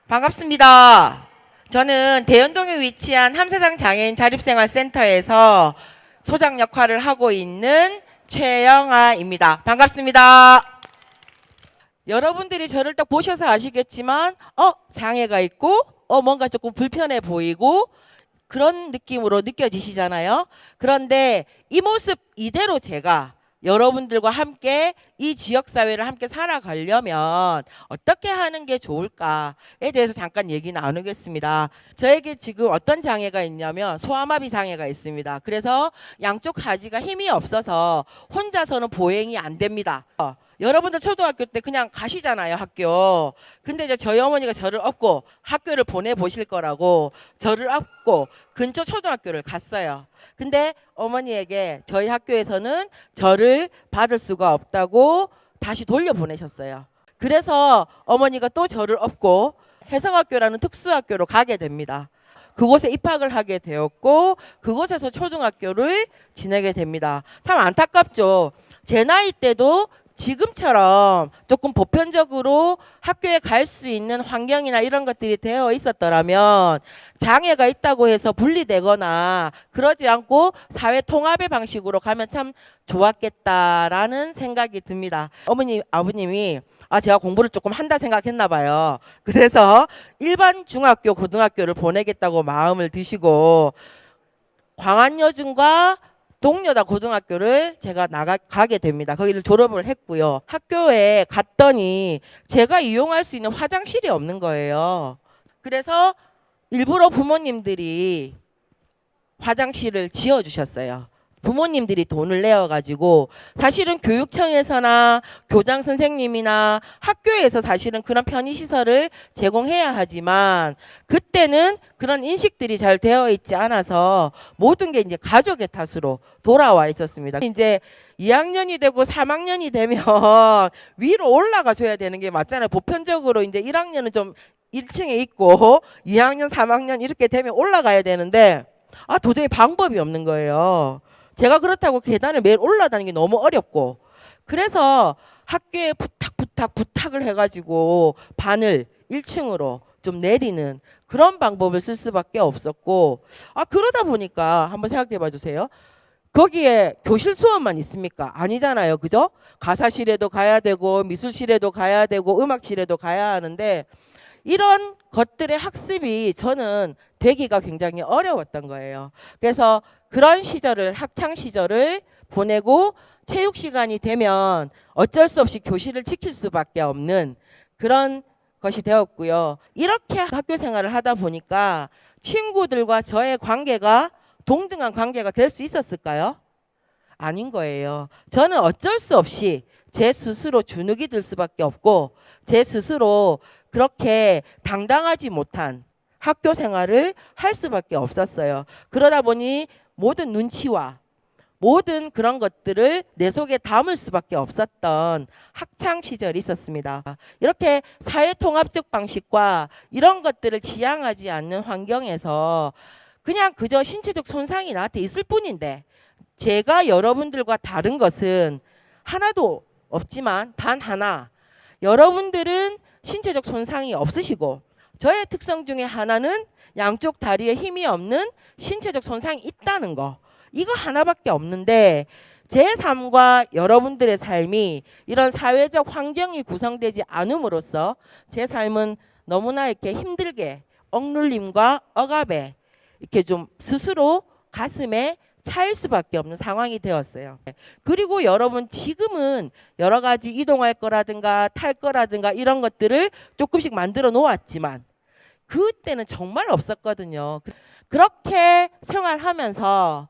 반갑습니다. 저는 대연동에 위치한 함사장 장애인 자립생활센터에서 소장 역할을 하고 있는 최영아입니다. 반갑습니다. 여러분들이 저를 딱 보셔서 아시겠지만 장애가 있고 뭔가 조금 불편해 보이고 그런 느낌으로 느껴지시잖아요. 그런데 이 모습 이대로 제가 여러분들과 함께 이 지역사회를 함께 살아가려면 어떻게 하는 게 좋을까에 대해서 잠깐 얘기 나누겠습니다. 저에게 지금 어떤 장애가 있냐면 소아마비 장애가 있습니다. 그래서 양쪽 가지가 힘이 없어서 혼자서는 보행이 안 됩니다. 여러분들 초등학교 때 그냥 가시잖아요, 학교. 근데 이제 저희 어머니가 저를 업고 학교를 보내보실 거라고 저를 업고 근처 초등학교를 갔어요. 근데 어머니에게 저희 학교에서는 저를 받을 수가 없다고 다시 돌려보내셨어요. 그래서 어머니가 또 저를 업고 혜성학교라는 특수학교로 가게 됩니다. 그곳에 입학을 하게 되었고 그곳에서 초등학교를 지내게 됩니다. 참 안타깝죠. 제 나이 때도 지금처럼 조금 보편적으로 학교에 갈 수 있는 환경이나 이런 것들이 되어 있었더라면 장애가 있다고 해서 분리되거나 그러지 않고 사회 통합의 방식으로 가면 참 좋았겠다라는 생각이 듭니다. 어머니, 아버님이 제가 공부를 조금 한다 생각했나 봐요. 그래서 일반 중학교, 고등학교를 보내겠다고 마음을 드시고 광안여중과 동여다 고등학교를 제가 가게 됩니다. 거기를 졸업을 했고요. 학교에 갔더니 제가 이용할 수 있는 화장실이 없는 거예요. 그래서 일부러 부모님들이 화장실을 지어주셨어요. 부모님들이 돈을 내어가지고 사실은 교육청에서나 교장 선생님이나 학교에서 사실은 그런 편의시설을 제공해야 하지만 그때는 그런 인식들이 잘 되어 있지 않아서 모든 게 이제 가족의 탓으로 돌아와 있었습니다. 이제 2학년이 되고 3학년이 되면 위로 올라가 줘야 되는 게 맞잖아요. 보편적으로 이제 1학년은 좀 1층에 있고 2학년, 3학년 이렇게 되면 올라가야 되는데 도저히 방법이 없는 거예요. 제가 그렇다고 계단을 매일 올라다니는 게 너무 어렵고 그래서 학교에 부탁을 해가지고 반을 1층으로 좀 내리는 그런 방법을 쓸 수밖에 없었고 그러다 보니까 한번 생각해 봐 주세요. 거기에 교실 수업만 있습니까? 아니잖아요. 그죠? 가사실에도 가야 되고 미술실에도 가야 되고 음악실에도 가야 하는데 이런 것들의 학습이 저는 되기가 굉장히 어려웠던 거예요. 그래서 그런 시절을 학창 시절을 보내고 체육 시간이 되면 어쩔 수 없이 교실을 지킬 수밖에 없는 그런 것이 되었고요. 이렇게 학교 생활을 하다 보니까 친구들과 저의 관계가 동등한 관계가 될 수 있었을까요? 아닌 거예요. 저는 어쩔 수 없이 제 스스로 주눅이 들 수밖에 없고 제 스스로 그렇게 당당하지 못한 학교 생활을 할 수밖에 없었어요. 그러다 보니 모든 눈치와 모든 그런 것들을 내 속에 담을 수밖에 없었던 학창 시절이 있었습니다. 이렇게 사회통합적 방식과 이런 것들을 지향하지 않는 환경에서 그냥 그저 신체적 손상이 나한테 있을 뿐인데 제가 여러분들과 다른 것은 하나도 없지만 단 하나, 여러분들은 신체적 손상이 없으시고 저의 특성 중에 하나는 양쪽 다리에 힘이 없는 신체적 손상이 있다는 거. 이거 하나밖에 없는데 제 삶과 여러분들의 삶이 이런 사회적 환경이 구성되지 않음으로써 제 삶은 너무나 이렇게 힘들게 억눌림과 억압에 이렇게 좀 스스로 가슴에 차일 수밖에 없는 상황이 되었어요. 그리고 여러분 지금은 여러 가지 이동할 거라든가 탈 거라든가 이런 것들을 조금씩 만들어 놓았지만 그때는 정말 없었거든요. 그렇게 생활하면서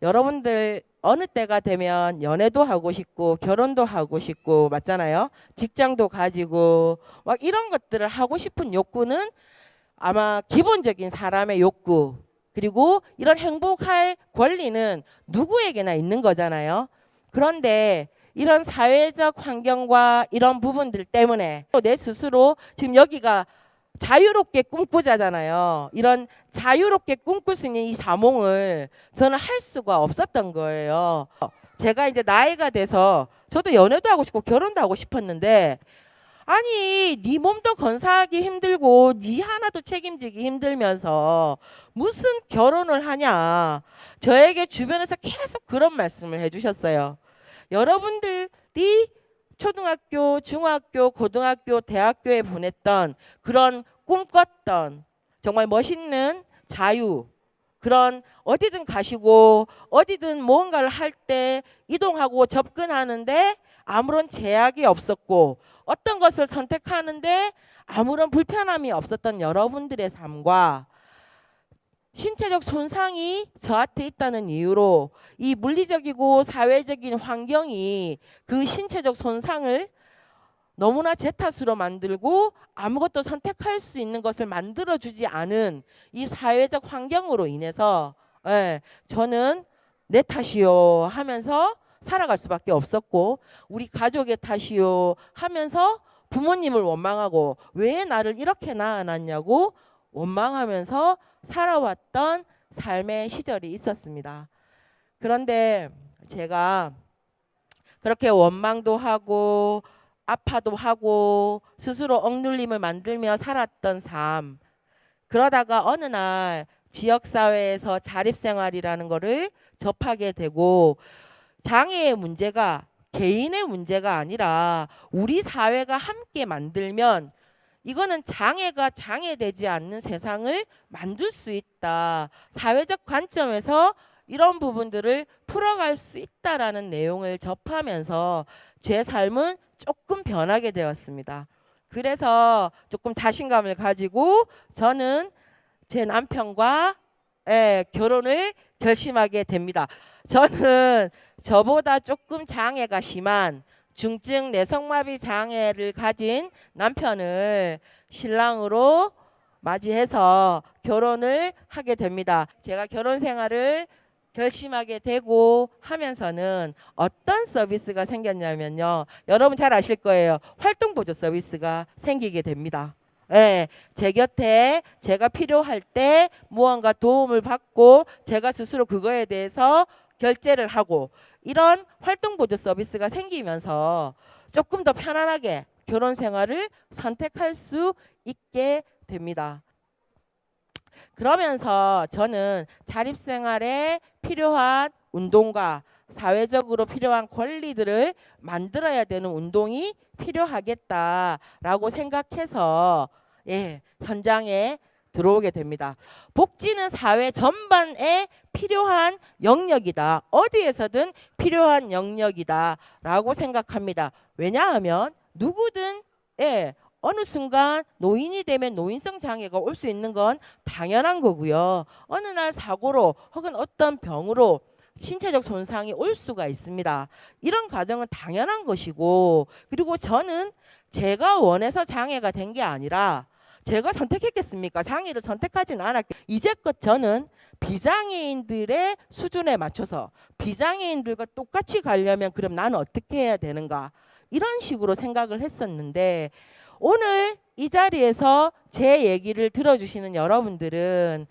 여러분들 어느 때가 되면 연애도 하고 싶고 결혼도 하고 싶고 맞잖아요. 직장도 가지고 막 이런 것들을 하고 싶은 욕구는 아마 기본적인 사람의 욕구 그리고 이런 행복할 권리는 누구에게나 있는 거잖아요. 그런데 이런 사회적 환경과 이런 부분들 때문에 내 스스로 지금 여기가 자유롭게 꿈꾸자잖아요. 이런 자유롭게 꿈꿀 수 있는 이 사몽을 저는 할 수가 없었던 거예요. 제가 이제 나이가 돼서 저도 연애도 하고 싶고 결혼도 하고 싶었는데 아니, 네 몸도 건사하기 힘들고 네 하나도 책임지기 힘들면서 무슨 결혼을 하냐. 저에게 주변에서 계속 그런 말씀을 해주셨어요. 여러분들이 초등학교, 중학교, 고등학교, 대학교에 보냈던 그런 꿈꿨던 정말 멋있는 자유, 그런 어디든 가시고 어디든 무언가를 할 때 이동하고 접근하는데 아무런 제약이 없었고 어떤 것을 선택하는데 아무런 불편함이 없었던 여러분들의 삶과 신체적 손상이 저한테 있다는 이유로 이 물리적이고 사회적인 환경이 그 신체적 손상을 너무나 제 탓으로 만들고 아무것도 선택할 수 있는 것을 만들어주지 않은 이 사회적 환경으로 인해서 저는 내 탓이요 하면서 살아갈 수밖에 없었고 우리 가족의 탓이요 하면서 부모님을 원망하고 왜 나를 이렇게 낳아놨냐고 원망하면서 살아왔던 삶의 시절이 있었습니다. 그런데 제가 그렇게 원망도 하고 아파도 하고 스스로 억눌림을 만들며 살았던 삶, 그러다가 어느 날 지역사회에서 자립생활이라는 거를 접하게 되고 장애의 문제가 개인의 문제가 아니라 우리 사회가 함께 만들면 이거는 장애가 장애되지 않는 세상을 만들 수 있다. 사회적 관점에서 이런 부분들을 풀어갈 수 있다라는 내용을 접하면서 제 삶은 조금 변하게 되었습니다. 그래서 조금 자신감을 가지고 저는 제 남편과 결혼을 결심하게 됩니다. 저는 저보다 조금 장애가 심한 중증 내성마비 장애를 가진 남편을 신랑으로 맞이해서 결혼을 하게 됩니다. 제가 결혼 생활을 결심하게 되고 하면서는 어떤 서비스가 생겼냐면요. 여러분 잘 아실 거예요. 활동보조 서비스가 생기게 됩니다. 제 곁에 제가 필요할 때 무언가 도움을 받고 제가 스스로 그거에 대해서 결제를 하고 이런 활동보조 서비스가 생기면서 조금 더 편안하게 결혼 생활을 선택할 수 있게 됩니다. 그러면서 저는 자립생활에 필요한 운동과 사회적으로 필요한 권리들을 만들어야 되는 운동이 필요하겠다라고 생각해서 현장에 들어오게 됩니다. 복지는 사회 전반에 필요한 영역이다. 어디에서든 필요한 영역이다라고 생각합니다. 왜냐하면 누구든 어느 순간 노인이 되면 노인성 장애가 올 수 있는 건 당연한 거고요. 어느 날 사고로 혹은 어떤 병으로 신체적 손상이 올 수가 있습니다. 이런 과정은 당연한 것이고 그리고 저는 제가 원해서 장애가 된 게 아니라 제가 선택했겠습니까? 장애를 선택하진 않았고 이제껏 저는 비장애인들의 수준에 맞춰서 비장애인들과 똑같이 가려면 그럼 나는 어떻게 해야 되는가 이런 식으로 생각을 했었는데 오늘 이 자리에서 제 얘기를 들어주시는 여러분들은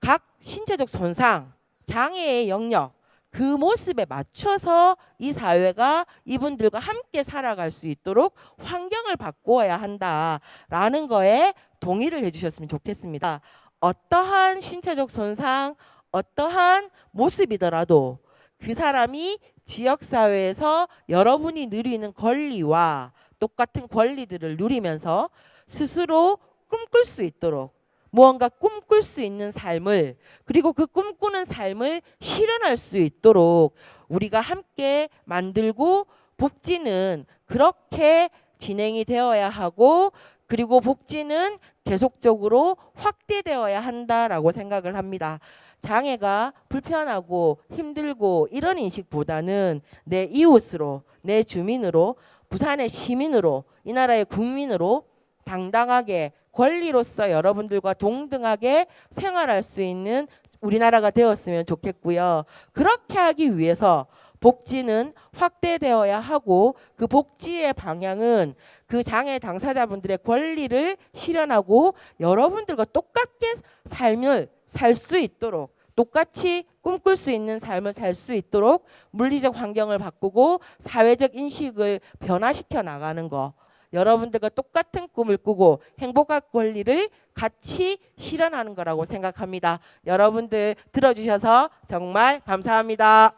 각 신체적 손상, 장애의 영역 그 모습에 맞춰서 이 사회가 이분들과 함께 살아갈 수 있도록 환경을 바꾸어야 한다라는 거에 동의를 해주셨으면 좋겠습니다. 어떠한 신체적 손상, 어떠한 모습이더라도 그 사람이 지역사회에서 여러분이 누리는 권리와 똑같은 권리들을 누리면서 스스로 꿈꿀 수 있도록 무언가 꿈꿀 수 있는 삶을 그리고 그 꿈꾸는 삶을 실현할 수 있도록 우리가 함께 만들고 복지는 그렇게 진행이 되어야 하고 그리고 복지는 계속적으로 확대되어야 한다라고 생각을 합니다. 장애가 불편하고 힘들고 이런 인식보다는 내 이웃으로 내 주민으로 부산의 시민으로 이 나라의 국민으로 당당하게 권리로서 여러분들과 동등하게 생활할 수 있는 우리나라가 되었으면 좋겠고요. 그렇게 하기 위해서 복지는 확대되어야 하고 그 복지의 방향은 그 장애 당사자분들의 권리를 실현하고 여러분들과 똑같게 삶을 살 수 있도록 똑같이 꿈꿀 수 있는 삶을 살 수 있도록 물리적 환경을 바꾸고 사회적 인식을 변화시켜 나가는 거 여러분들과 똑같은 꿈을 꾸고 행복한 권리를 같이 실현하는 거라고 생각합니다. 여러분들 들어주셔서 정말 감사합니다.